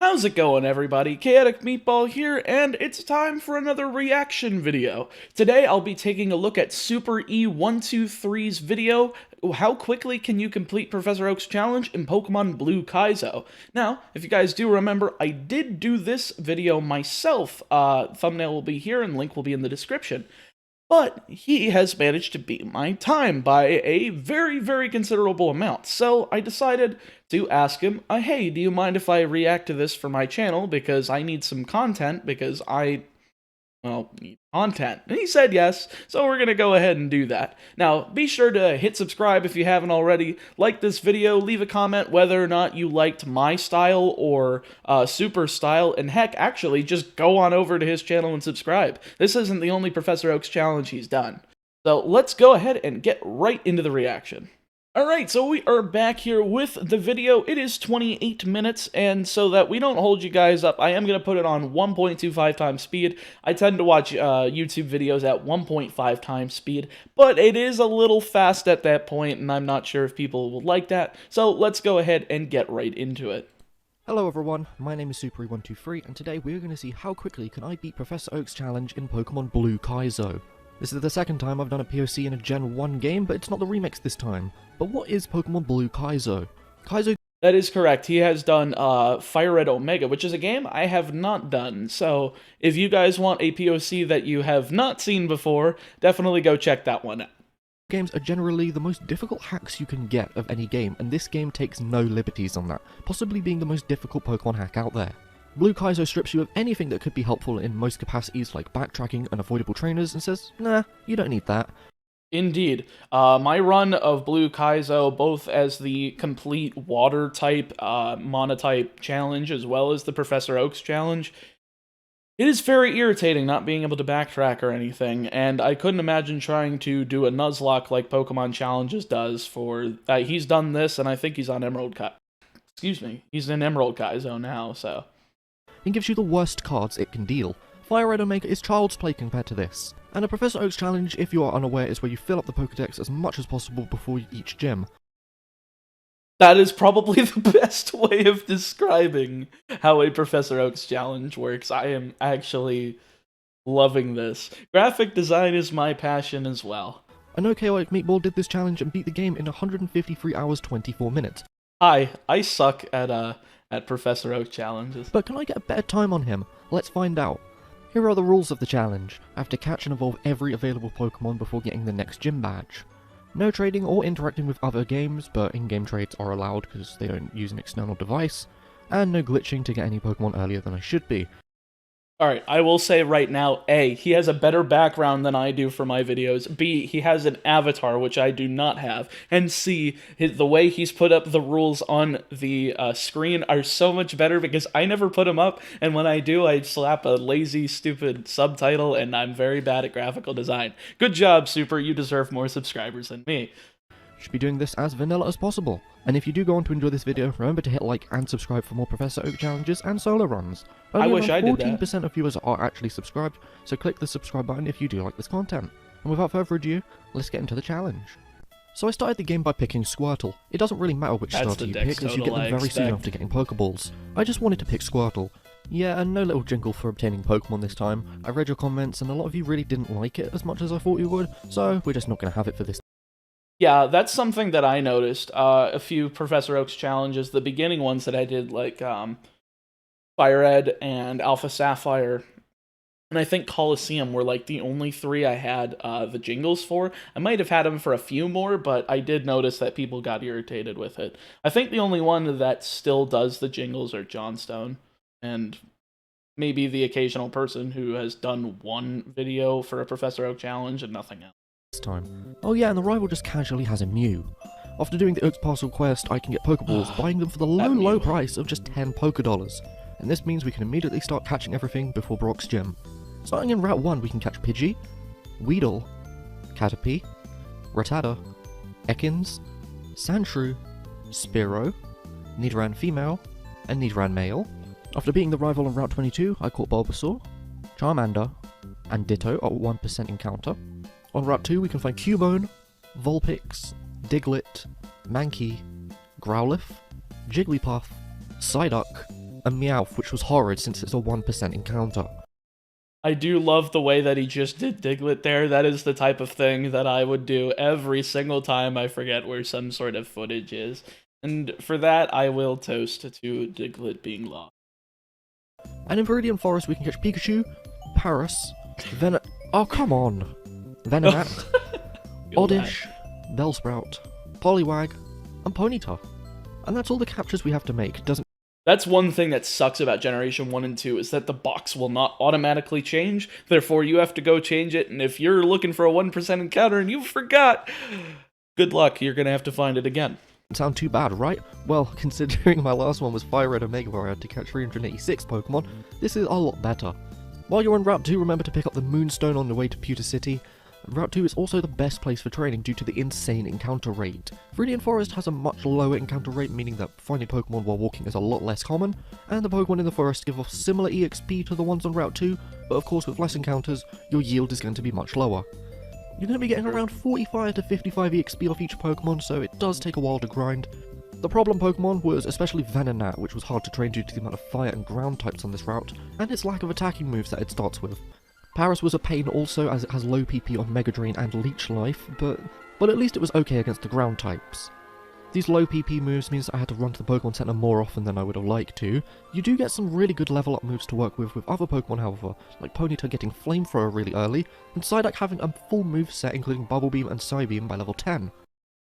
How's it going, everybody? ChaoticMeatball here, and it's time for another reaction video. Today, I'll be taking a look at SooperE123's video, How Quickly Can You Complete Professor Oak's Challenge in Pokemon Blue Kaizo. Now, if you guys do remember, I did do this video myself. Thumbnail will be here, and link will be in the description. But he has managed to beat my time by a very, very considerable amount. So I decided to ask him, hey, do you mind if I react to this for my channel? Because I need some content, because I need content. And he said yes, so we're gonna go ahead and do that. Now, be sure to hit subscribe if you haven't already, like this video, leave a comment whether or not you liked my style or Super style, and heck, actually, just go on over to his channel and subscribe. This isn't the only Professor Oak's challenge he's done. So let's go ahead and get right into the reaction. Alright, so we are back here with the video. It is 28 minutes, and so that we don't hold you guys up, I am going to put it on 1.25 times speed. I tend to watch YouTube videos at 1.5 times speed, but it is a little fast at that point, and I'm not sure if people will like that, so let's go ahead and get right into it. Hello everyone, my name is SooperE123, and today we're going to see how quickly can I beat Professor Oak's challenge in Pokemon Blue Kaizo. This is the second time I've done a POC in a Gen 1 game, but it's not the remix this time. But what is Pokemon Blue Kaizo? That is correct. He has done Fire Red Omega, which is a game I have not done. So if you guys want a POC that you have not seen before, definitely go check that one out. Games are generally the most difficult hacks you can get of any game, and this game takes no liberties on that, possibly being the most difficult Pokemon hack out there. Blue Kaizo strips you of anything that could be helpful in most capacities like backtracking and avoidable trainers and says, nah, you don't need that. Indeed. My run of Blue Kaizo, both as the complete water-type, monotype challenge, as well as the Professor Oak's challenge, it is very irritating not being able to backtrack or anything, and I couldn't imagine trying to do a Nuzlocke like Pokemon Challenges does for that. He's done this, and I think he's on he's in Emerald Kaizo now, so. It gives you the worst cards it can deal. Fire Red Omega is child's play compared to this. And a Professor Oak's challenge, if you are unaware, is where you fill up the Pokedex as much as possible before each gym. That is probably the best way of describing how a Professor Oak's challenge works. I am actually loving this. Graphic design is my passion as well. I know ChaoticMeatball did this challenge and beat the game in 153 hours 24 minutes. Hi, I suck at Professor Oak challenges. But can I get a better time on him? Let's find out. Here are the rules of the challenge. I have to catch and evolve every available Pokemon before getting the next gym badge. No trading or interacting with other games, but in-game trades are allowed because they don't use an external device. And no glitching to get any Pokemon earlier than I should be. Alright, I will say right now, A, he has a better background than I do for my videos. B, he has an avatar, which I do not have. And C, the way he's put up the rules on the screen are so much better because I never put them up, and when I do, I slap a lazy, stupid subtitle, and I'm very bad at graphical design. Good job, Super, you deserve more subscribers than me. Should be doing this as vanilla as possible. And if you do go on to enjoy this video, remember to hit like and subscribe for more Professor Oak challenges and solo runs. I wish I did that. 14% of viewers are actually subscribed, so click the subscribe button if you do like this content. And without further ado, let's get into the challenge. So I started the game by picking Squirtle. It doesn't really matter which starter you pick, as you get them very soon after getting Pokeballs. I just wanted to pick Squirtle. Yeah, and no little jingle for obtaining Pokemon this time. I read your comments and a lot of you really didn't like it as much as I thought you would, so we're just not going to have it for this. Yeah, that's something that I noticed. A few Professor Oak's challenges, the beginning ones that I did, like Fire Red and Alpha Sapphire, and I think Coliseum were like the only three I had the jingles for. I might have had them for a few more, but I did notice that people got irritated with it. I think the only one that still does the jingles are Johnstone, and maybe the occasional person who has done one video for a Professor Oak challenge and nothing else. Time. Oh yeah, and the rival just casually has a Mew. After doing the Oak's Parcel quest, I can get Pokeballs, buying them for the low price of just 10 Pokedollars. And this means we can immediately start catching everything before Brock's gym. Starting in Route 1, we can catch Pidgey, Weedle, Caterpie, Rattata, Ekans, Sandshrew, Spearow, Nidoran Female, and Nidoran Male. After beating the rival on Route 22, I caught Bulbasaur, Charmander, and Ditto at 1% encounter. On Route 2 we can find Cubone, Vulpix, Diglett, Mankey, Growlithe, Jigglypuff, Psyduck, and Meowth, which was horrid since it's a 1% encounter. I do love the way that he just did Diglett there. That is the type of thing that I would do every single time I forget where some sort of footage is. And for that, I will toast to Diglett being lost. And in Viridian Forest, we can catch Pikachu, Paris, oh, come on! Venonat, Oddish, Bellsprout, Poliwag, and Ponyta. And that's all the captures we have to make. That's one thing that sucks about Generation 1 and 2, is that the box will not automatically change, therefore you have to go change it, and if you're looking for a 1% encounter and you forgot, good luck, you're gonna have to find it again. Sound too bad, right? Well, considering my last one was Fire Red Omega where I had to catch 386 Pokemon, this is a lot better. While you're on Route 2, remember to pick up the Moonstone on the way to Pewter City. Route 2 is also the best place for training due to the insane encounter rate. Viridian Forest has a much lower encounter rate, meaning that finding Pokemon while walking is a lot less common, and the Pokemon in the forest give off similar EXP to the ones on Route 2, but of course with less encounters, your yield is going to be much lower. You're going to be getting around 45 to 55 EXP off each Pokemon, so it does take a while to grind. The problem Pokemon was especially Venonat, which was hard to train due to the amount of fire and ground types on this route, and its lack of attacking moves that it starts with. Paris was a pain also, as it has low PP on Mega Drain and Leech Life, but at least it was okay against the ground types. These low PP moves means I had to run to the Pokemon Center more often than I would have liked to. You do get some really good level up moves to work with other Pokemon however, like Ponyta getting Flamethrower really early, and Psyduck having a full move set including Bubble Beam and Psybeam by level 10.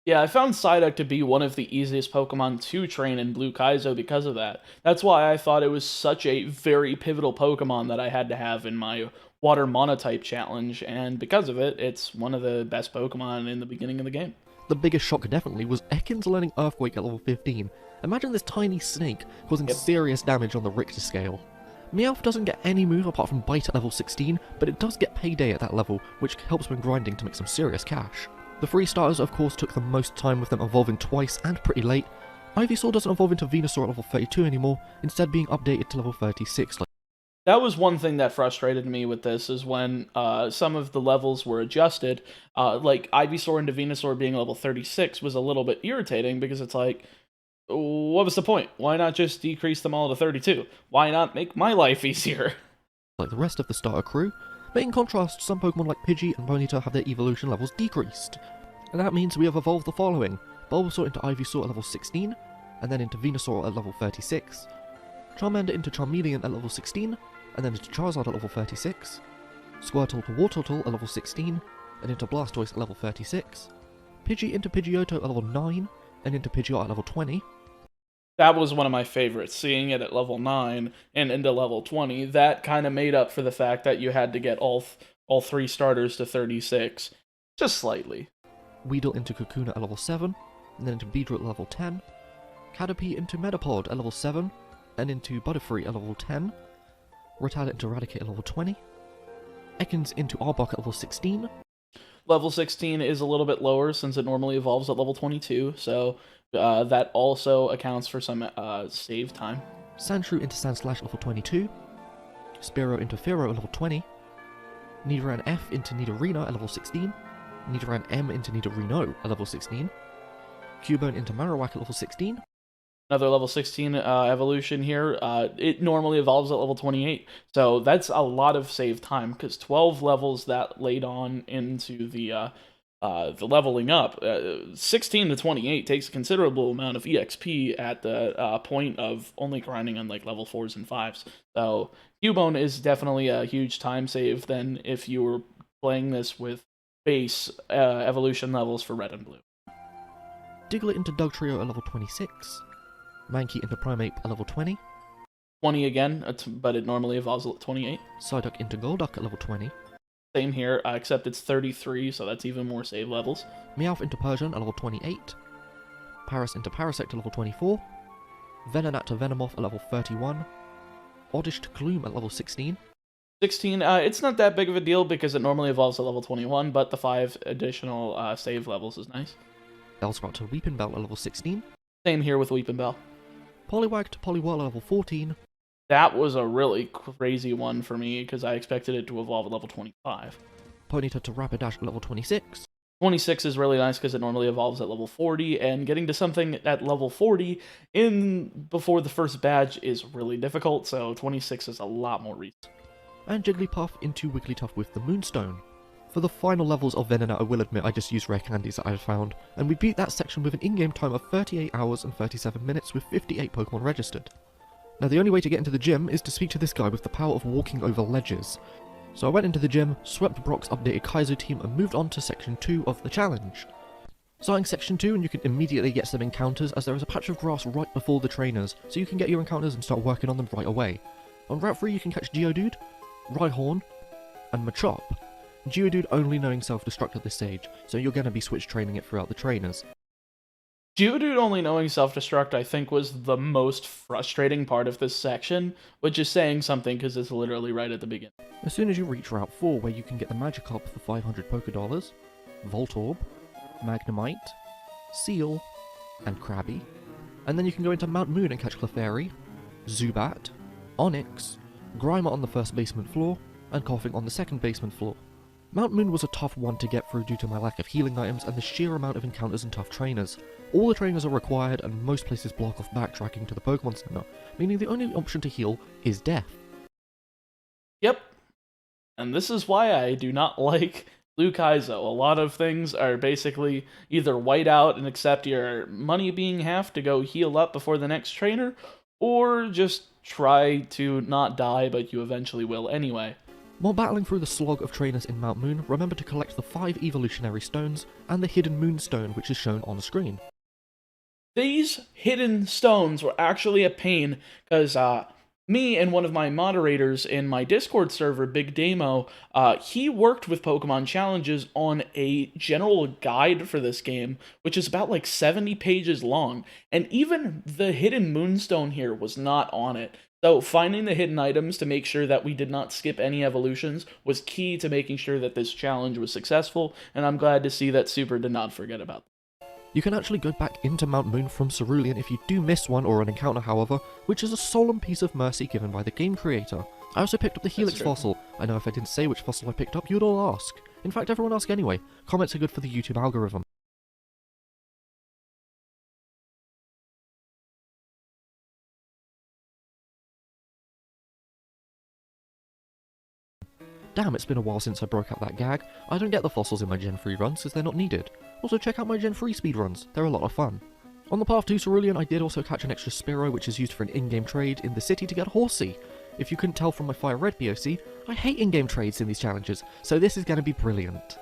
Yeah, I found Psyduck to be one of the easiest Pokemon to train in Blue Kaizo because of that. That's why I thought it was such a very pivotal Pokemon that I had to have in my Water Monotype challenge, and because of it, it's one of the best Pokemon in the beginning of the game. The biggest shock definitely was Ekans learning Earthquake at level 15. Imagine this tiny snake causing serious damage on the Richter scale. Meowth doesn't get any move apart from Bite at level 16, but it does get Payday at that level, which helps when grinding to make some serious cash. The free starters of course took the most time with them evolving twice and pretty late. Ivysaur doesn't evolve into Venusaur at level 32 anymore, instead being updated to level 36. That was one thing that frustrated me with this, is when some of the levels were adjusted, like Ivysaur into Venusaur being level 36 was a little bit irritating, because it's like, what was the point? Why not just decrease them all to 32? Why not make my life easier? Like the rest of the starter crew, but in contrast, some Pokemon like Pidgey and Ponyta have their evolution levels decreased. And that means we have evolved the following: Bulbasaur into Ivysaur at level 16, and then into Venusaur at level 36, Charmander into Charmeleon at level 16, and then into Charizard at level 36, Squirtle to Wartortle at level 16, and into Blastoise at level 36, Pidgey into Pidgeotto at level 9, and into Pidgeot at level 20. That was one of my favorites, seeing it at level 9 and into level 20. That kind of made up for the fact that you had to get all three starters to 36, just slightly. Weedle into Kakuna at level 7, and then into Beedrill at level 10, Caterpie into Metapod at level 7, and into Butterfree at level 10, Rattata into Raticate at level 20, Ekans into Arbok at level 16. Level 16 is a little bit lower since it normally evolves at level 22, so that also accounts for some save time. Sandshrew into Sandslash at level 22, Spearow into Fearow at level 20, Nidoran F into Nidorina at level 16, Nidoran M into Nidorino at level 16, Cubone into Marowak at level 16. Another level 16 evolution here. It normally evolves at level 28, so that's a lot of save time, because 12 levels that laid on into the leveling up. 16 to 28 takes a considerable amount of EXP at the point of only grinding on like level 4s and 5s. So Cubone is definitely a huge time save than if you were playing this with base evolution levels for Red and Blue. Diglett into Dugtrio at level 26. Mankey into Primeape at level 20. 20 again, but it normally evolves at 28. Psyduck into Golduck at level 20. Same here, except it's 33, so that's even more save levels. Meowth into Persian at level 28. Paris into Parasect at level 24. Venonat to Venomoth at level 31. Oddish to Gloom at level 16. 16, it's not that big of a deal because it normally evolves at level 21, but the 5 additional save levels is nice. Bellsprout to Weepinbell at level 16. Same here with Weepinbell. Poliwag to Poliwhirl at level 14. That was a really crazy one for me because I expected it to evolve at level 25. Ponyta to Rapidash at level 26. 26 is really nice because it normally evolves at level 40, and getting to something at level 40 before the first badge is really difficult, so 26 is a lot more recent. And Jigglypuff into Wigglytuff with the Moonstone. For the final levels of Venonat, I will admit I just used rare candies that I found, and we beat that section with an in-game time of 38 hours and 37 minutes with 58 Pokemon registered. Now the only way to get into the gym is to speak to this guy with the power of walking over ledges. So I went into the gym, swept Brock's updated Kaizo team, and moved on to section 2 of the challenge. Starting section 2, and you can immediately get some encounters, as there is a patch of grass right before the trainers, so you can get your encounters and start working on them right away. On Route 3 you can catch Geodude, Rhyhorn, and Machop. Geodude only knowing self-destruct at this stage, so you're going to be switch training it throughout the trainers. Geodude only knowing self-destruct, I think, was the most frustrating part of this section, which is saying something because it's literally right at the beginning. As soon as you reach Route 4, where you can get the Magikarp for 500 Pokédollars, Voltorb, Magnemite, Seal, and Krabby, and then you can go into Mount Moon and catch Clefairy, Zubat, Onix, Grimer on the first basement floor, and Coughing on the second basement floor. Mount Moon was a tough one to get through due to my lack of healing items and the sheer amount of encounters and tough trainers. All the trainers are required, and most places block off backtracking to the Pokemon Center, meaning the only option to heal is death. Yep. And this is why I do not like Blue Kaizo. A lot of things are basically either white out and accept your money being half to go heal up before the next trainer, or just try to not die, but you eventually will anyway. While battling through the slog of trainers in Mount Moon, remember to collect the 5 evolutionary stones and the hidden Moonstone, which is shown on screen. These hidden stones were actually a pain, because me and one of my moderators in my Discord server, Big Damo, he worked with Pokemon Challenges on a general guide for this game, which is about like 70 pages long, and even the hidden Moonstone here was not on it. So finding the hidden items to make sure that we did not skip any evolutions was key to making sure that this challenge was successful, and I'm glad to see that Super did not forget about them. You can actually go back into Mount Moon from Cerulean if you do miss one or an encounter, however, which is a solemn piece of mercy given by the game creator. I also picked up the Helix fossil. I know if I didn't say which fossil I picked up, you'd all ask. In fact, everyone ask anyway. Comments are good for the YouTube algorithm. Damn, it's been a while since I broke out that gag. I don't get the fossils in my Gen 3 runs because they're not needed. Also check out my Gen 3 speedruns, they're a lot of fun. On the path to Cerulean, I did also catch an extra Spearow, which is used for an in-game trade in the city to get Horsey. If you couldn't tell from my Fire Red POC, I hate in-game trades in these challenges, so this is going to be brilliant.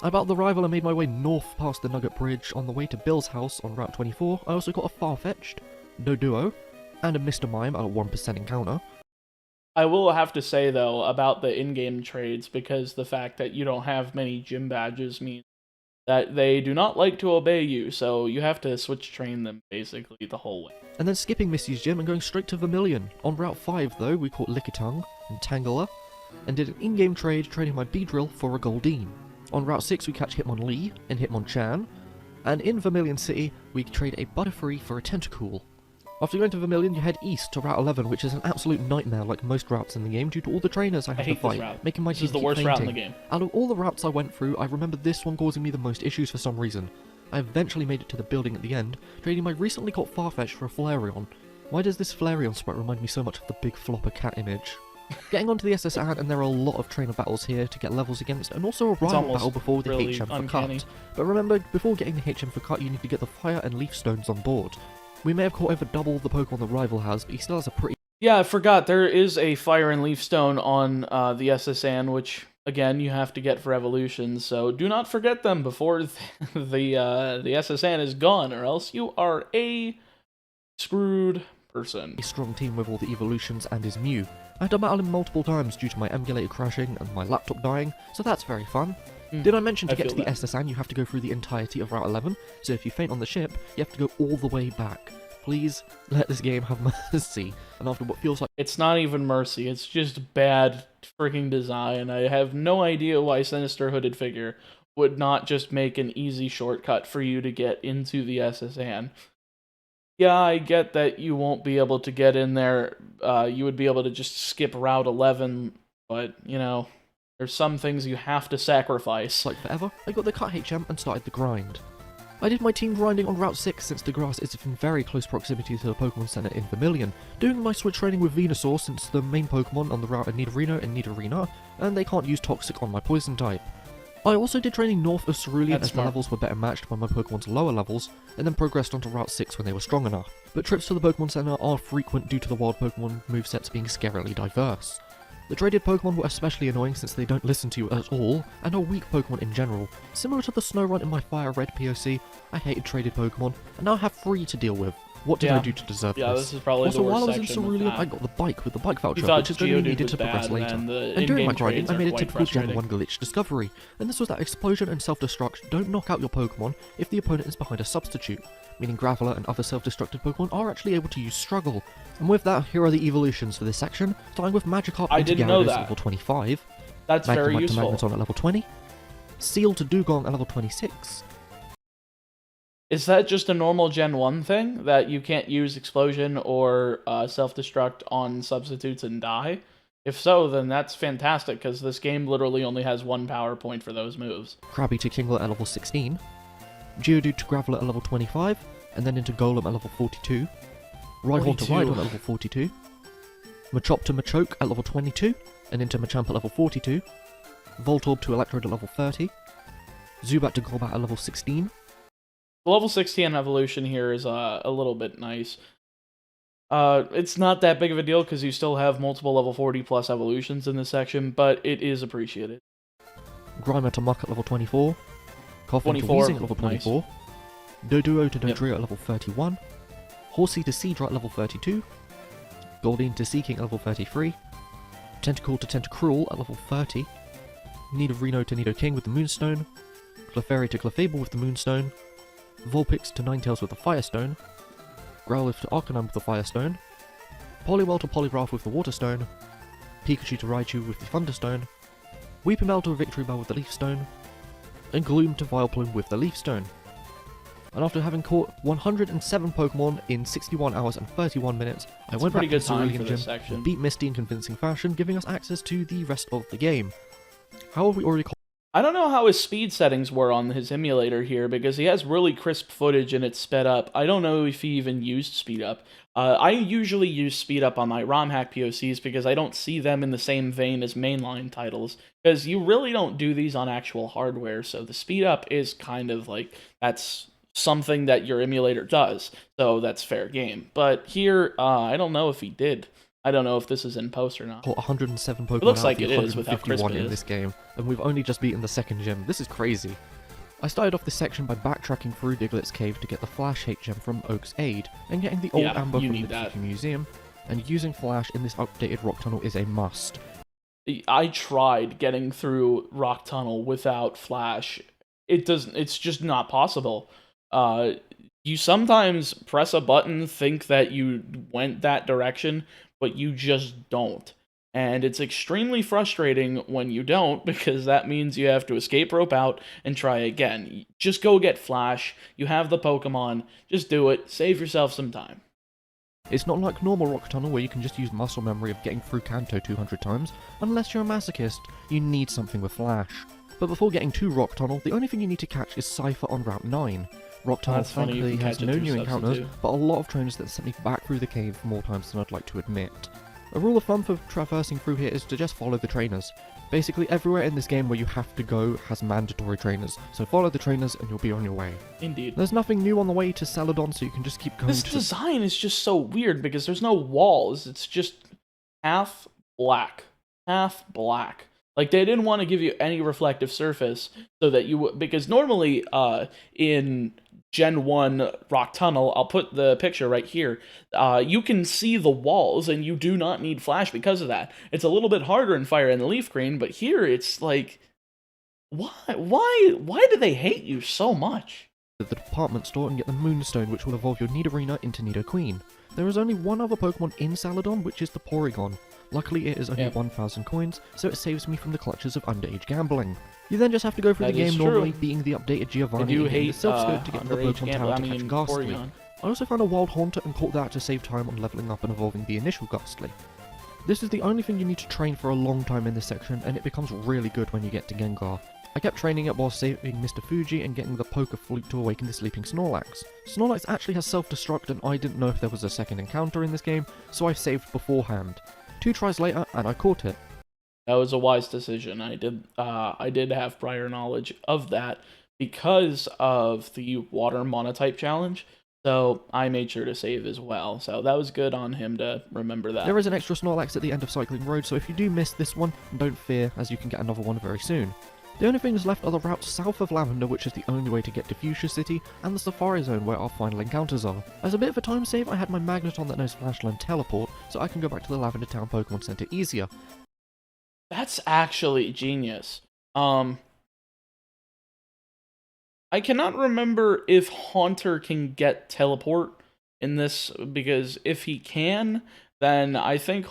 I battled the rival and made my way north past the Nugget Bridge on the way to Bill's house on Route 24. I also got a Farfetch'd, Doduo, and a Mr. Mime at a 1% encounter. I will have to say, though, about the in-game trades, because the fact that you don't have many gym badges means that they do not like to obey you, so you have to switch train them basically the whole way. And then skipping Misty's gym and going straight to Vermilion. On Route 5 though, we caught Lickitung and Tangela, and did an in-game trade trading my Beedrill for a Goldeen. On Route 6 we catch Hitmonlee and Hitmonchan, and in Vermilion City we trade a Butterfree for a Tentacool. After going to Vermilion, you head east to Route 11, which is an absolute nightmare like most routes in the game due to all the trainers I have to fight, making my team keep fainting. This is the worst route in the game. Out of all the routes I went through, I remember this one causing me the most issues for some reason. I eventually made it to the building at the end, trading my recently caught Farfetch for a Flareon. Why does this Flareon sprite remind me so much of the big flopper cat image? Getting onto the SS Ad, and there are a lot of trainer battles here to get levels against, and also a rival battle before the really HM for uncanny. cut. But remember, before getting the HM for cut, you need to get the Fire and Leaf Stones on board. We may have caught over double the Pokemon the rival has, but he still has a pretty... Yeah, I forgot, there is a Fire and Leaf Stone on the SSN, which, again, you have to get for evolutions, so do not forget them before the SSN is gone, or else you are a screwed person. A strong team with all the evolutions and his Mew. I had to battle him multiple times due to my emulator crashing and my laptop dying, so that's very fun. Did I mention to get to the SSN you have to go through the entirety of Route 11, so if you faint on the ship, you have to go all the way back. Please, let this game have mercy, and after what feels like... It's not even mercy, it's just bad freaking design. I have no idea why Sinister Hooded Figure would not just make an easy shortcut for you to get into the SSN. Yeah, I get that you won't be able to get in there, you would be able to just skip Route 11, but, you know... There's some things you have to sacrifice. Like forever, I got the cut HM and started the grind. I did my team grinding on Route 6 since the grass is in very close proximity to the Pokemon Center in Vermilion, doing my switch training with Venusaur since the main Pokemon on the route are Nidorino and Nidorina, and they can't use Toxic on my Poison type. I also did training north of Cerulean as the levels were better matched by my Pokemon's lower levels, and then progressed onto Route 6 when they were strong enough. But trips to the Pokemon Center are frequent due to the wild Pokemon movesets being scarily diverse. The traded Pokemon were especially annoying since they don't listen to you at all, and are weak Pokemon in general. Similar to the Snorunt in my Fire Red POC, I hated traded Pokemon, and now I have 3 to deal with. What did I do to deserve this? Yeah, this is probably also, the worst while I was in section Cerulean, I got the bike with the bike voucher, which is Geodude only needed was to progress bad, later. and During my in-game grinding, trades I are made a quite typical Gen frustrating. 1 glitch discovery, and this was that Explosion and Self-Destruct don't knock out your Pokemon if the opponent is behind a substitute, meaning Graveler and other self-destructed Pokemon are actually able to use Struggle. And with that, here are the evolutions for this section, starting with Magikarp I into didn't know Gyarados that. at level 25, That's very Magnemite to useful. Magneton at level 20, Seal to Dugong at level 26. Is that just a normal Gen 1 thing, that you can't use Explosion or Self-Destruct on substitutes and die? If so, then that's fantastic, because this game literally only has 1 power point for those moves. Krabby to Kingler at level 16, Geodude to Graveler at level 25, and then into Golem at level 42, Rhyhorn to 42. Rhydon at level 42, Machop to Machoke at level 22, and into Machamp at level 42, Voltorb to Electrode at level 30, Zubat to Golbat at level 16. The level 16 evolution here is a little bit nice. It's not that big of a deal because you still have multiple level 40 plus evolutions in this section, but it is appreciated. Grimer to Muck at level 24, Koffing to 24, Weezing at level nice. 24, Doduo to Yep. Dodrio at level 31, Horsey to Seadra at level 32, Goldeen to Seaking at level 33, Tentacle to Tentacruel at level 30, Nidorino to Nidoking with the Moonstone, Clefairy to Clefable with the Moonstone, Vulpix to Ninetales with the Firestone, Growlithe to Arcanine with the Firestone, Poliwhirl to Poliwrath with the Waterstone, Pikachu to Raichu with the Thunderstone, Weepinbell to Victory Bell with the Leaf Stone, and Gloom to Vileplume with the Leaf Stone. And after having caught 107 Pokemon in 61 hours and 31 minutes, I went back to the Cerulean Gym and beat Misty in convincing fashion, giving us access to the rest of the game. How have we already I don't know how his speed settings were on his emulator here, because he has really crisp footage and it's sped up. I don't know if he even used speed up. I usually use speed up on my ROM hack POCs because I don't see them in the same vein as mainline titles, because you really don't do these on actual hardware, so the speed up is kind of like, that's something that your emulator does, so that's fair game. But here, I don't know if he did. I don't know if this is in post or not. caught 107 Pokemon looks out like of the it is with how crisp 151 it in is. this game, and we've only just beaten the second gym. This is crazy. I started off this section by backtracking through Diglett's cave to get the Flash HM from Oak's Aid, and getting the old Yeah, Amber you from the need that. Tiki Museum, and using Flash in this updated rock tunnel is a must. I tried getting through Rock Tunnel without Flash. It's just not possible. You sometimes press a button, think that you went that direction, but you just don't. And it's extremely frustrating when you don't, because that means you have to escape rope out and try again. Just go get Flash. You have the Pokemon. Just do it. Save yourself some time. It's not like normal rock tunnel where you can just use muscle memory of getting through Kanto 200 times. Unless you're a masochist, you need something with Flash. But before getting to Rock Tunnel, the only thing you need to catch is Cypher on Route 9. Rock Tunnel That's funny, you thankfully can has catch it no through new encounters, Substitute. but a lot of trainers that sent me back through the cave more times than I'd like to admit. A rule of thumb for traversing through here is to just follow the trainers. Basically everywhere in this game where you have to go has mandatory trainers, so follow the trainers and you'll be on your way. Indeed. There's nothing new on the way to Celadon, so you can just keep going This to... design is just so weird because there's no walls. It's just half black. Half black. Like, they didn't want to give you any reflective surface so that you... Because normally, in Gen 1 Rock Tunnel, I'll put the picture right here, you can see the walls, and you do not need Flash because of that. It's a little bit harder in Fire and Leaf Green, but here it's like... Why do they hate you so much? the department store and get the Moonstone, which will evolve your Nidorina into Nidoqueen. There is only one other Pokemon in Celadon, which is the Porygon. Luckily, it is only 1,000 coins, so it saves me from the clutches of underage gambling. You then just have to go through the game normally, beating the updated Giovanni and the self-scope to get to the Pokemon Tower to catch Ghastly. I also found a Wild Haunter and caught that to save time on leveling up and evolving the initial Ghastly. This is the only thing you need to train for a long time in this section, and it becomes really good when you get to Gengar. I kept training it while saving Mr. Fuji and getting the Poker Flute to awaken the sleeping Snorlax. Snorlax actually has self-destruct, and I didn't know if there was a second encounter in this game, so I saved beforehand. 2 tries later, and I caught it. That was a wise decision. I did have prior knowledge of that because of the water monotype challenge, so I made sure to save as well. So that was good on him to remember that. There is an extra Snorlax at the end of Cycling Road, so if you do miss this one, don't fear, as you can get another one very soon. The only things left are the routes south of Lavender, which is the only way to get to Fuchsia City, and the Safari Zone where our final encounters are. As a bit of a time save, I had my Magneton that knows Flashland Teleport, so I can go back to the Lavender Town Pokemon Center easier. That's actually genius. I cannot remember if Haunter can get Teleport in this, because if he can, then I think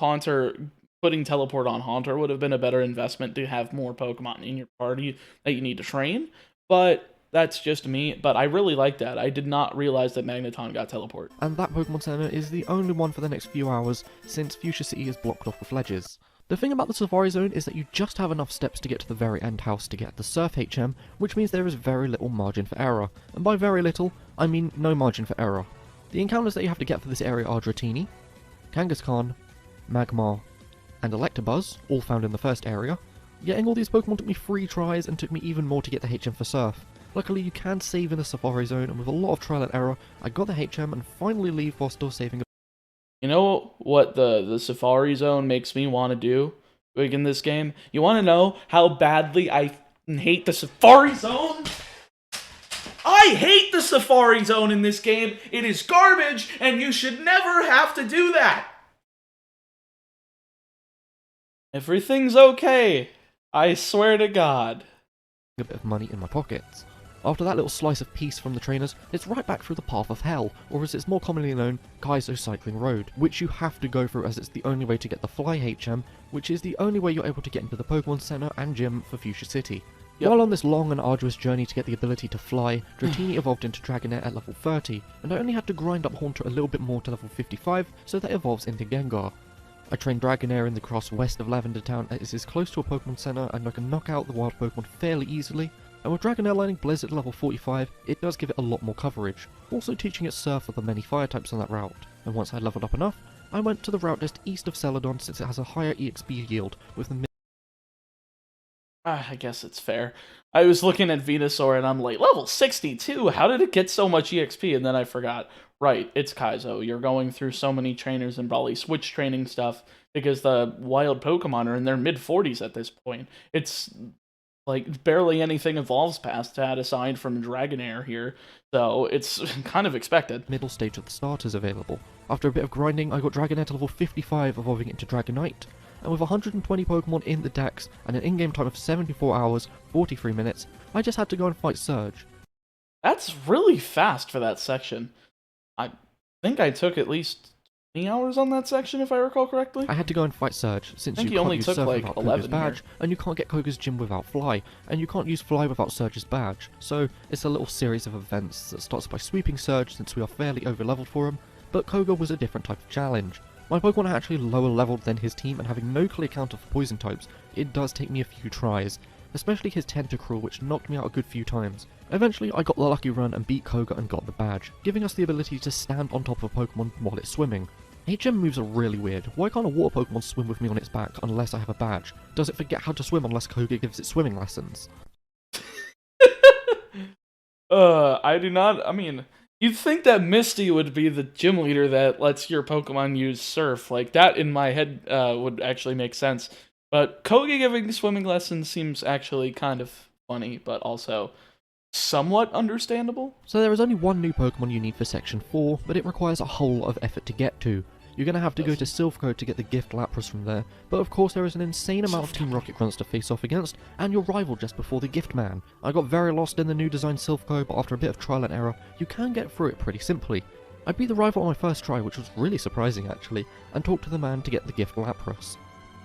putting Teleport on Haunter would have been a better investment to have more Pokemon in your party that you need to train, but that's just me. But I really like that. I did not realize that Magneton got Teleport. And that Pokemon Center is the only one for the next few hours, since Fuchsia City is blocked off with ledges. The thing about the Safari Zone is that you just have enough steps to get to the very end house to get the Surf HM, which means there is very little margin for error. And by very little, I mean no margin for error. The encounters that you have to get for this area are Dratini, Kangaskhan, Magmar, and Electabuzz, all found in the first area. Getting all these Pokemon took me 3 tries and took me even more to get the HM for Surf. Luckily you can save in the Safari Zone, and with a lot of trial and error, I got the HM and finally leave while still saving. You know what the Safari Zone makes me want to do in this game? You want to know how badly I hate the Safari Zone? I hate the Safari Zone in this game. It is garbage, and you should never have to do that. Everything's okay. I swear to God. A bit of money in my pockets. After that little slice of peace from the trainers, it's right back through the Path of Hell, or as it's more commonly known, Kaizo Cycling Road, which you have to go through as it's the only way to get the Fly HM, which is the only way you're able to get into the Pokemon Center and Gym for Fuchsia City. Yep. While on this long and arduous journey to get the ability to fly, Dratini evolved into Dragonair at level 30, and I only had to grind up Haunter a little bit more to level 55, so that evolves into Gengar. I trained Dragonair in the cross west of Lavender Town as it is close to a Pokemon Center and I can knock out the wild Pokemon fairly easily, and with Dragonair learning Blizzard at level 45, it does give it a lot more coverage, also teaching it Surf for the many fire types on that route, and once I leveled up enough, I went to the route just east of Celadon since it has a higher EXP yield with the I guess it's fair. I was looking at Venusaur and I'm like, level 62? How did it get so much EXP? And then I forgot. Right, it's Kaizo. You're going through so many trainers and probably switch training stuff because the wild Pokemon are in their mid-40s at this point. It's like barely anything evolves past that aside from Dragonair here, so it's kind of expected. Middle stage of the starters available. After a bit of grinding, I got Dragonair to level 55, evolving into Dragonite. And with 120 Pokemon in the dex and an in-game time of 74 hours, 43 minutes, I just had to go and fight Surge. That's really fast for that section. I think I took at least 20 hours on that section, if I recall correctly. I had to go and fight Surge, since you can't use Surf without Koga's badge, and you can't get Koga's gym without Fly, and you can't use Fly without Surge's badge. So, it's a little series of events that starts by sweeping Surge, since we are fairly over-leveled for him, but Koga was a different type of challenge. My Pokemon are actually lower leveled than his team, and having no clear counter for poison types, it does take me a few tries, especially his Tentacruel, which knocked me out a good few times. Eventually I got the lucky run and beat Koga and got the badge, giving us the ability to stand on top of a Pokemon while it's swimming. HM moves are really weird. Why can't a water Pokemon swim with me on its back unless I have a badge? Does it forget how to swim unless Koga gives it swimming lessons? I mean, you'd think that Misty would be the gym leader that lets your Pokemon use Surf. Like, that in my head would actually make sense. But Koga giving swimming lessons seems actually kind of funny, but also somewhat understandable. So there is only one new Pokemon you need for Section 4, but it requires a whole lot of effort to get to. You're going to have to go to Silphco to get the Gift Lapras from there, but of course there is an insane amount of Team Rocket Grunts to face off against, and your rival just before the Gift Man. I got very lost in the new design Silphco, but after a bit of trial and error, you can get through it pretty simply. I beat the rival on my first try, which was really surprising actually, and talked to the man to get the Gift Lapras.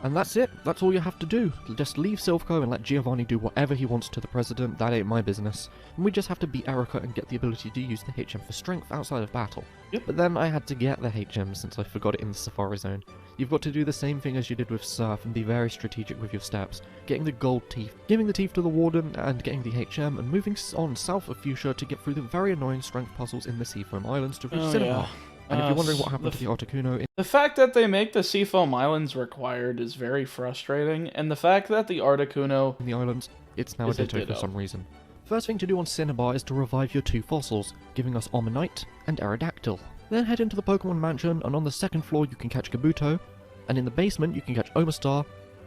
And that's it. That's all you have to do. Just leave Silphco and let Giovanni do whatever he wants to the president. That ain't my business. And we just have to beat Erica and get the ability to use the HM for strength outside of battle. Yep. But then I had to get the HM since I forgot it in the Safari Zone. You've got to do the same thing as you did with Surf and be very strategic with your steps. Getting the gold teeth, giving the teeth to the Warden and getting the HM, and moving on south of Fuchsia to get through the very annoying strength puzzles in the Seafoam Islands to reach Cinnabar. And if you're wondering what happened to the Articuno... The fact that they make the Seafoam Islands required is very frustrating, and the fact that the Articuno... in the islands, it's now a ditto for some reason. First thing to do on Cinnabar is to revive your 2 fossils, giving us Ammonite and Aerodactyl. Then head into the Pokemon Mansion, and on the second floor you can catch Kabuto, and in the basement you can catch Omastar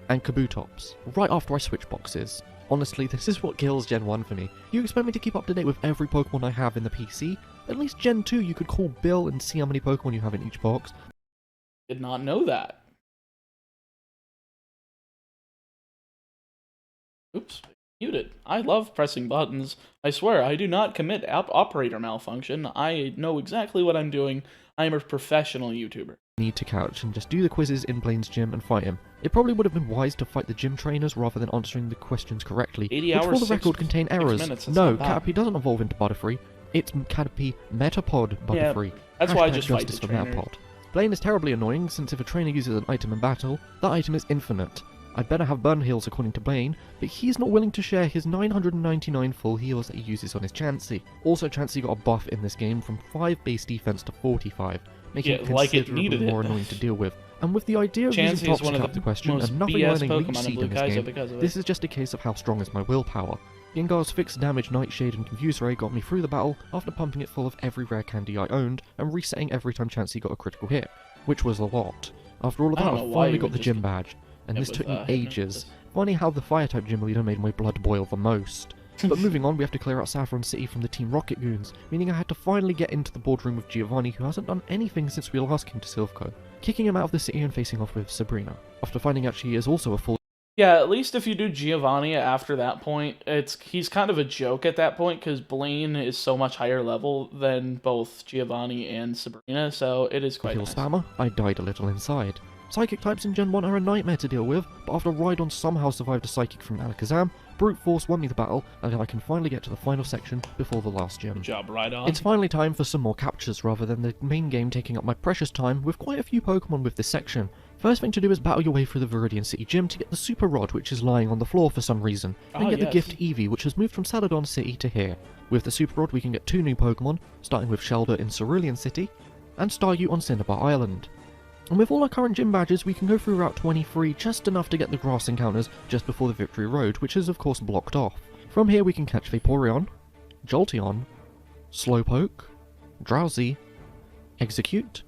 and Kabutops, right after I switch boxes. Honestly, this is what kills Gen 1 for me. You expect me to keep up to date with every Pokemon I have in the PC? At least Gen 2 you could call Bill and see how many Pokemon you have in each box. Did not know that. Oops, muted. I love pressing buttons. I swear, I do not commit operator malfunction. I know exactly what I'm doing. I am a professional YouTuber. Need to catch and just do the quizzes in Blaine's gym and fight him. It probably would have been wise to fight the gym trainers rather than answering the questions correctly, 80 which hours, for the record contain errors. No, Caterpie doesn't evolve into Butterfree. It's Caterpie Metapod Butterfree. Yeah, that's why I just fight justice the for trainers. Metapod. Blaine is terribly annoying since if a trainer uses an item in battle, that item is infinite. I'd better have burn heals according to Blaine, but he's not willing to share his 999 full heals that he uses on his Chansey. Also, Chansey got a buff in this game from 5 base defense to 45, making it considerably more annoying to deal with. And with the idea of using Toxic out the question and nothing learning Leech Seed in this game, this is just a case of how strong is my willpower. Gengar's fixed damage Nightshade and Confuse Ray got me through the battle after pumping it full of every rare candy I owned and resetting every time Chansey got a critical hit, which was a lot. After all of that, I finally got the gym badge, and this took me ages. Funny how the Fire-type gym leader made my blood boil the most. But moving on, we have to clear out Saffron City from the Team Rocket goons, meaning I had to finally get into the boardroom with Giovanni, who hasn't done anything since we last came to Silphco, kicking him out of the city and facing off with Sabrina, after finding out she is also a full... Yeah, at least if you do Giovanni after that point, he's kind of a joke at that point, because Blaine is so much higher level than both Giovanni and Sabrina, so it is quite nice. Spammer, I died a little inside. Psychic types in Gen 1 are a nightmare to deal with, but after Rhydon somehow survived a Psychic from Alakazam, Brute Force won me the battle, and I can finally get to the final section before the last gym. Good job, Rhydon. It's finally time for some more captures rather than the main game taking up my precious time with quite a few Pokemon with this section. First thing to do is battle your way through the Viridian City Gym to get the Super Rod, which is lying on the floor for some reason, and get the gift Eevee, which has moved from Celadon City to here. With the Super Rod we can get 2 new Pokemon, starting with Shelder in Cerulean City, and Staryu on Cinnabar Island. And with all our current gym badges, we can go through Route 23 just enough to get the grass encounters just before the Victory Road, which is of course blocked off. From here we can catch Vaporeon, Jolteon, Slowpoke, Drowsy, Execute,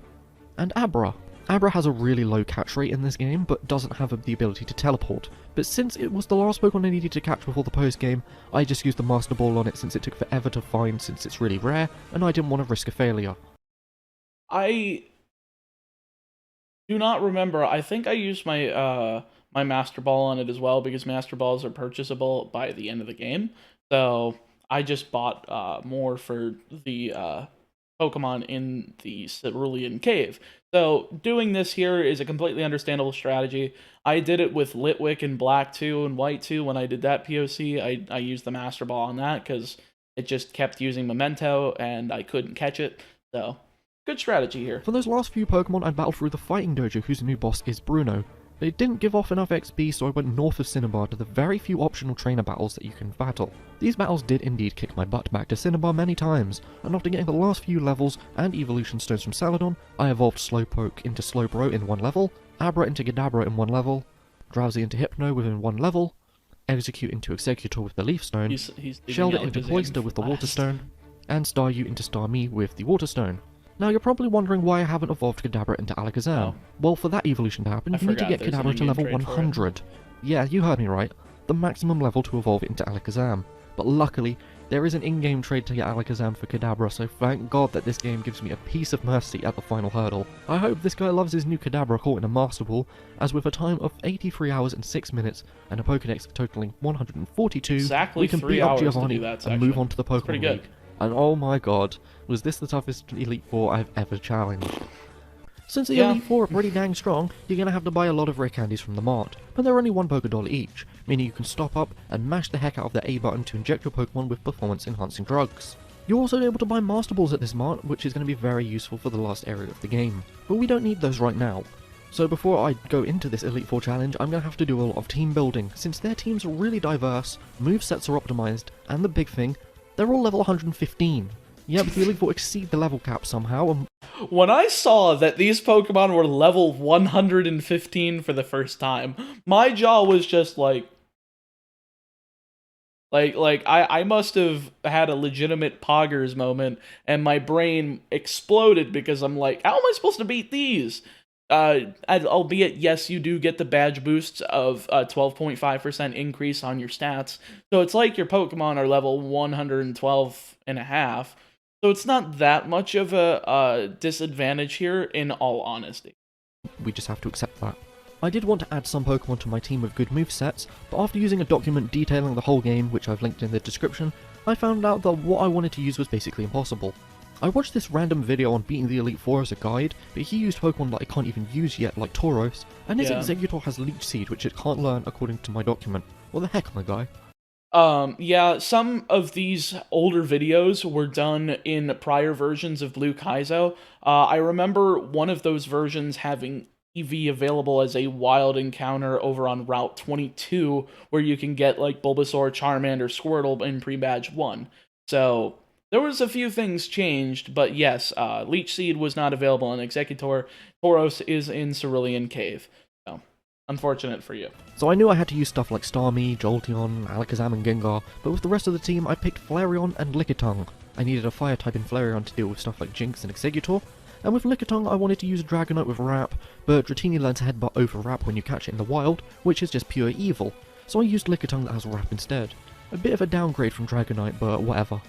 and Abra. Abra has a really low catch rate in this game, but doesn't have the ability to teleport. But since it was the last Pokemon I needed to catch before the post-game, I just used the Master Ball on it since it took forever to find since it's really rare, and I didn't want to risk a failure. I do not remember. I think I used my my Master Ball on it as well, because Master Balls are purchasable by the end of the game. So I just bought more for the Pokemon in the Cerulean Cave. So doing this here is a completely understandable strategy. I did it with Litwick in Black 2 and White 2 when I did that POC. I used the Master Ball on that because it just kept using Memento and I couldn't catch it. So good strategy here. For those last few Pokemon, I battled through the Fighting Dojo, whose new boss is Bruno. It didn't give off enough XP, so I went north of Cinnabar to the very few optional trainer battles that you can battle. These battles did indeed kick my butt back to Cinnabar many times, and after getting the last few levels and evolution stones from Celadon, I evolved Slowpoke into Slowbro in 1 level, Abra into Kadabra in 1 level, Drowsy into Hypno within 1 level, Execute into Executor with the Leaf Stone, Shelder into Cloyster with the Water Stone, and Staryu into Starmie with the Water Stone. Now you're probably wondering why I haven't evolved Kadabra into Alakazam. Well, for that evolution to happen, you need to get Kadabra to level 100. Yeah, you heard me right. The maximum level to evolve it into Alakazam. But luckily, there is an in-game trade to get Alakazam for Kadabra, so thank God that this game gives me a piece of mercy at the final hurdle. I hope this guy loves his new Kadabra caught in a Master Ball, as with a time of 83 hours and 6 minutes and a Pokedex totaling 142, we can beat up Giovanni and move on to the Pokemon League. And oh my god, was this the toughest Elite Four I've ever challenged. Since the Yeah. Elite Four are pretty dang strong, you're gonna have to buy a lot of rare candies from the mart, but they're only $1 each, meaning you can stop up and mash the heck out of the A button to inject your Pokemon with performance-enhancing drugs. You're also able to buy Master Balls at this mart, which is going to be very useful for the last area of the game, but we don't need those right now. So before I go into this Elite Four challenge, I'm going to have to do a lot of team building, since their teams are really diverse, movesets are optimized, and the big thing, they're all level 115. Yeah, but the Elite Four exceed the level cap somehow, and When I saw that these Pokemon were level 115 for the first time, my jaw was just like I must have had a legitimate Poggers moment, and my brain exploded because I'm like, how am I supposed to beat these? Albeit, yes, you do get the badge boosts of 12.5% increase on your stats, so it's like your Pokemon are level 112 and a half, so it's not that much of a disadvantage here, in all honesty. we just have to accept that. I did want to add some Pokemon to my team with good movesets, but after using a document detailing the whole game, which I've linked in the description, I found out that what I wanted to use was basically impossible. I watched this random video on beating the Elite Four as a guide, but he used Pokemon that I can't even use yet, like Tauros, and his Yeah. Exeggutor has Leech Seed, which it can't learn according to my document. What the heck, my guy? Yeah, some of these older videos were done in prior versions of Blue Kaizo. I remember one of those versions having EV available as a wild encounter over on Route 22, where you can get, like, Bulbasaur, Charmander, Squirtle in pre-badge 1. So, there was a few things changed, but yes, Leech Seed was not available in Exeggutor. Tauros is in Cerulean Cave. So, unfortunate for you. So I knew I had to use stuff like Starmie, Jolteon, Alakazam and Gengar, but with the rest of the team I picked Flareon and Lickitung. I needed a fire type in Flareon to deal with stuff like Jinx and Exeggutor, and with Lickitung I wanted to use Dragonite with Wrap, but Dratini learns to headbutt over Wrap when you catch it in the wild, which is just pure evil, so I used Lickitung that has Wrap instead. A bit of a downgrade from Dragonite, but whatever.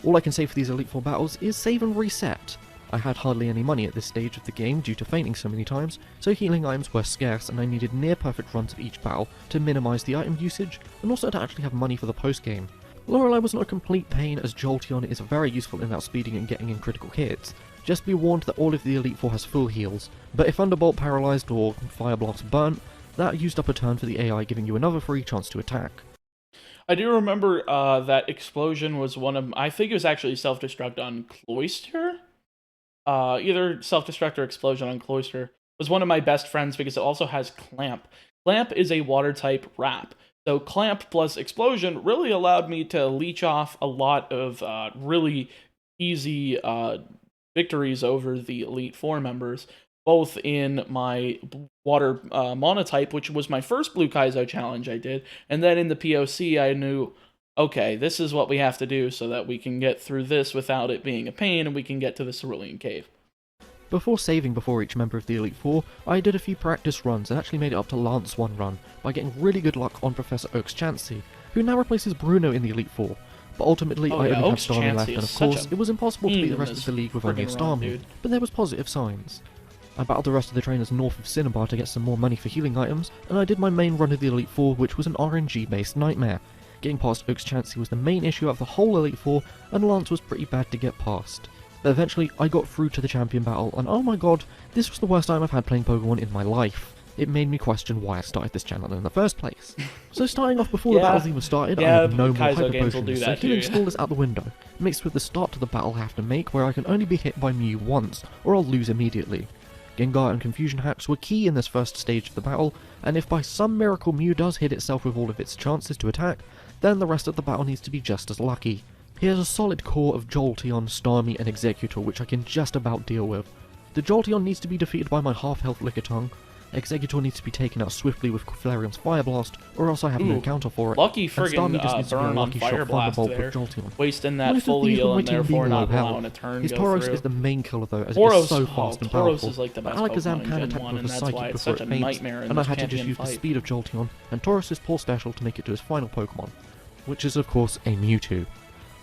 All I can say for these Elite Four battles is save and reset. I had hardly any money at this stage of the game due to fainting so many times, so healing items were scarce and I needed near perfect runs of each battle to minimise the item usage and also to actually have money for the post-game. Lorelei was not a complete pain as Jolteon is very useful in outspeeding and getting in critical hits. Just be warned that all of the Elite Four has full heals, but if Thunderbolt paralysed or Fire Blast burnt, that used up a turn for the AI, giving you another free chance to attack. I do remember that Explosion was one of... I think it was actually Self-Destruct on Cloyster? Either Self-Destruct or Explosion on Cloyster was one of my best friends because it also has Clamp. Clamp is a water-type wrap. So Clamp plus Explosion really allowed me to leech off a lot of really easy victories over the Elite Four members, both in my water monotype, which was my first Blue Kaizo challenge I did, and then in the POC I knew, okay, this is what we have to do so that we can get through this without it being a pain and we can get to the Cerulean Cave. Before saving before each member of the Elite Four, I did a few practice runs and actually made it up to Lance 1 run by getting really good luck on Professor Oak's Chansey, who now replaces Bruno in the Elite Four. But ultimately, I only had Oak's Starmie left, Chansey and is of course, such a it was impossible to beat the pain rest in of the league with only a friggin' run, Starmie. dude. But there was positive signs. I battled the rest of the trainers north of Cinnabar to get some more money for healing items, and I did my main run of the Elite Four, which was an RNG-based nightmare. Getting past Oak's Chansey was the main issue of the whole Elite Four, and Lance was pretty bad to get past. But eventually, I got through to the champion battle, and oh my god, this was the worst time I've had playing Pokemon in my life. It made me question why I started this channel in the first place. So starting off before the battles even started, I had no more Kaizo hyper games will do potions, so that to healing you. school is out the window, mixed with the start to the battle I have to make where I can only be hit by Mew once, or I'll lose immediately. Gengar and Confusion hacks were key in this first stage of the battle, and if by some miracle Mew does hit itself with all of its chances to attack, then the rest of the battle needs to be just as lucky. Here's a solid core of Jolteon, Starmie and Exeggutor which I can just about deal with. The Jolteon needs to be defeated by my half-health Lickitung, Exeggutor needs to be taken out swiftly with Flareon's Fire Blast, or else I have no counter for it, Lucky and Starmie just friggin' needs to be a burn on lucky Fire shot Blast Thunderbolt there. with Jolteon. Wasting What that if full these heal were my and team therefore being not low health? allowing a turn His go Tauros through. is the main killer though, as it Tauros, is so fast and Tauros powerful. is like the best Alakazam Pokemon can in Gen attack 1, with and a that's why Psychic it's before such it a faints, nightmare in and I this had to just champion use the fight. speed of Jolteon and Taurus' pull special to make it to his final Pokemon, which is of course a Mewtwo.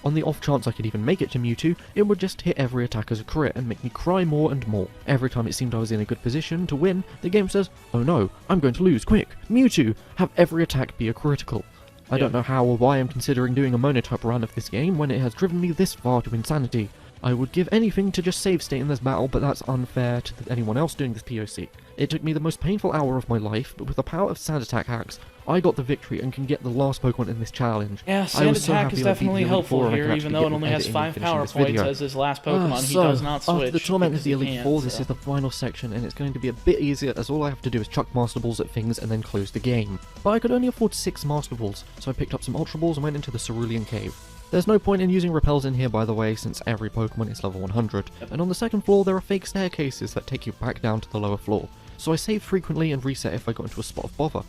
On the off chance I could even make it to Mewtwo, it would just hit every attack as a crit and make me cry more and more. Every time it seemed I was in a good position to win, the game says, oh no, I'm going to lose, quick, Mewtwo, have every attack be a critical. I don't know how or why I'm considering doing a monotype run of this game when it has driven me this far to insanity. I would give anything to just save state in this battle, but that's unfair to anyone else doing this POC. It took me the most painful hour of my life, but with the power of sand attack hacks, I got the victory and can get the last Pokemon in this challenge. Yeah, sand attack is definitely helpful here, even though it only has 5 power points as his last Pokemon. He does not switch. After the torment of the Elite Four, this is the final section, and it's going to be a bit easier as all I have to do is chuck Master Balls at things and then close the game. But I could only afford 6 Master Balls, so I picked up some Ultra Balls and went into the Cerulean Cave. There's no point in using repels in here, by the way, since every Pokemon is level 100, and on the second floor there are fake staircases that take you back down to the lower floor, so I save frequently and reset if I got into a spot of bother.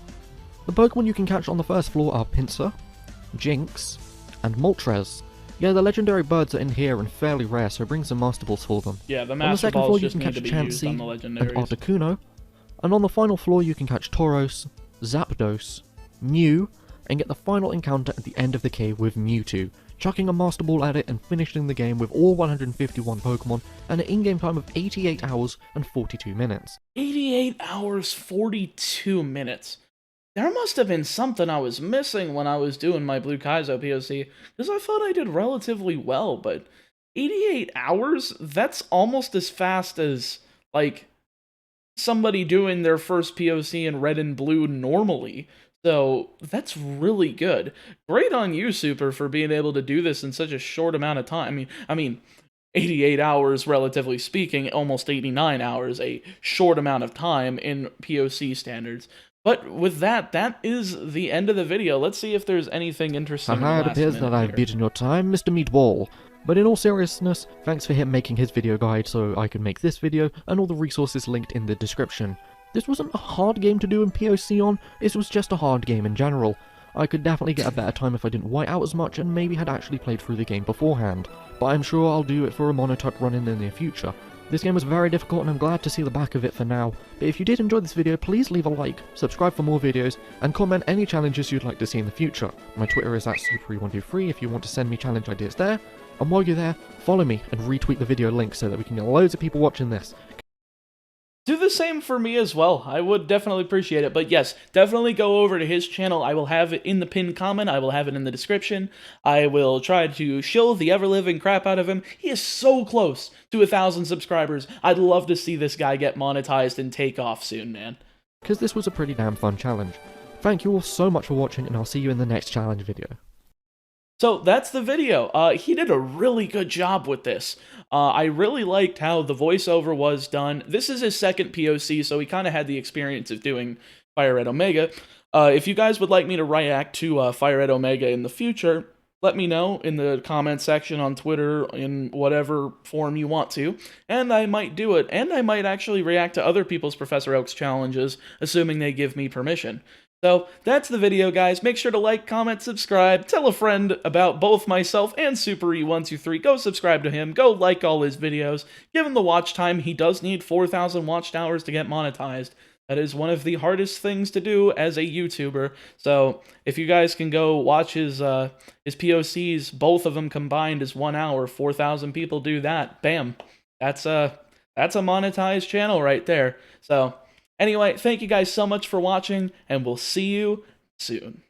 The Pokemon you can catch on the first floor are Pinsir, Jinx, and Moltres. Yeah, the legendary birds are in here and fairly rare, so bring some Master Balls for them. Yeah, the Master on the second floor just you can need to catch be used on the Chansey and legendaries. Articuno, and on the final floor you can catch Tauros, Zapdos, Mew, and get the final encounter at the end of the cave with Mewtwo, chucking a Master Ball at it and finishing the game with all 151 Pokemon and an in-game time of 88 hours and 42 minutes. 88 hours, 42 minutes. There must have been something I was missing when I was doing my Blue Kaizo POC, because I thought I did relatively well, but 88 hours? That's almost as fast as, like, somebody doing their first POC in Red and Blue normally. So, that's really good. Great on you, Super, for being able to do this in such a short amount of time. I mean, 88 hours, relatively speaking, almost 89 hours, a short amount of time in POC standards. But with that, that is the end of the video. Let's see if there's anything interesting in the last It appears minute that I've here. beaten your time, Mr. Meatball. But in all seriousness, thanks for him making his video guide so I could make this video, and all the resources linked in the description. This wasn't a hard game to do in POC on, it was just a hard game in general. I could definitely get a better time if I didn't white out as much and maybe had actually played through the game beforehand, but I'm sure I'll do it for a monotype run in the near future. This game was very difficult and I'm glad to see the back of it for now, but if you did enjoy this video, please leave a like, subscribe for more videos, and comment any challenges you'd like to see in the future. My Twitter is @SooperE123 if you want to send me challenge ideas there, and while you're there, follow me and retweet the video link so that we can get loads of people watching this. Do the same for me as well. I would definitely appreciate it. But yes, definitely go over to his channel. I will have it in the pinned comment. I will have it in the description. I will try to shill the ever-living crap out of him. He is so close to 1,000 subscribers. I'd love to see this guy get monetized and take off soon, man. Because this was a pretty damn fun challenge. Thank you all so much for watching, and I'll see you in the next challenge video. So that's the video. He did a really good job with this. I really liked how the voiceover was done. This is his second POC, so he kind of had the experience of doing Fire Red Omega. If you guys would like me to react to Fire Red Omega in the future, let me know in the comment section on Twitter, in whatever form you want to, and I might do it. And I might actually react to other people's Professor Oak's challenges, assuming they give me permission. So, that's the video, guys. Make sure to like, comment, subscribe, tell a friend about both myself and SooperE123. Go subscribe to him, go like all his videos. Give him the watch time. He does need 4,000 watched hours to get monetized. That is one of the hardest things to do as a YouTuber. So, if you guys can go watch his POCs, both of them combined is 1 hour, 4,000 people do that. Bam. That's a monetized channel right there. So, anyway, thank you guys so much for watching, and we'll see you soon.